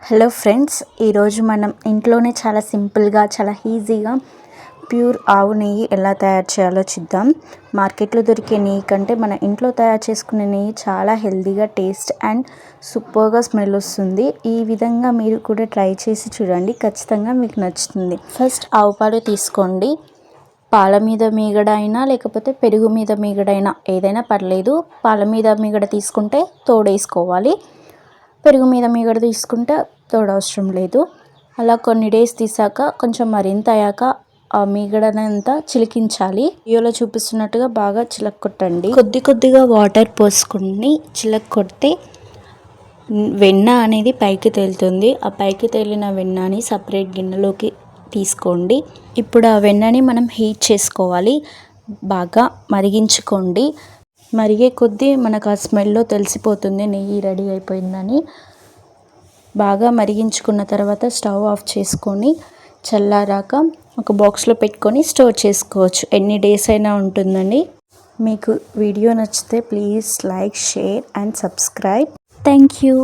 Hello friends, ఈరోజు మనం ఇంట్లోనే చాలా సింపుల్గా చాలా ఈజీగా ప్యూర్ ఆవు నెయ్యి ఎలా తయారు చేయాలో చూద్దాం. మార్కెట్లో దొరికే నెయ్యి కంటే మన ఇంట్లో తయారు చేసుకునే నెయ్యి చాలా హెల్తీగా, టేస్ట్ అండ్ సూపర్గా స్మెల్ వస్తుంది. ఈ విధంగా మీరు కూడా ట్రై చేసి చూడండి, ఖచ్చితంగా మీకు నచ్చుతుంది. ఫస్ట్ ఆవు పాలు తీసుకోండి. పాల మీద మీగడ అయినా లేకపోతే పెరుగు మీద మీగడైనా ఏదైనా పర్లేదు. పాల మీద మీగడ తీసుకుంటే తోడేసుకోవాలి, పెరుగు మీద మీగడ తీసుకుంటే తోడు అవసరం లేదు. అలా కొన్ని డేస్ తీసాక కొంచెం మరింత అయ్యాక ఆ మీగడనంతా చిలికించాలి. వీడియోలో చూపిస్తున్నట్టుగా బాగా చిలక్కొట్టండి. కొద్ది కొద్దిగా వాటర్ పోసుకుని చిలక్కొడితే వెన్న అనేది పైకి తేలుతుంది. ఆ పైకి తేలిన వెన్నని సపరేట్ గిన్నెలోకి తీసుకోండి. ఇప్పుడు ఆ వెన్నని మనం హీట్ చేసుకోవాలి, బాగా మరిగించుకోండి. మరిగే కొద్దీ మనకు ఆ స్మెల్లో తెలిసిపోతుంది నెయ్యి రెడీ అయిపోయిందని. బాగా మరిగించుకున్న తర్వాత స్టవ్ ఆఫ్ చేసుకొని చల్లారాక ఒక బాక్స్లో పెట్టుకొని స్టోర్ చేసుకోవచ్చు. ఎన్ని డేస్ అయినా ఉంటుందండి. మీకు వీడియో నచ్చితే please like, share and subscribe. Thank you.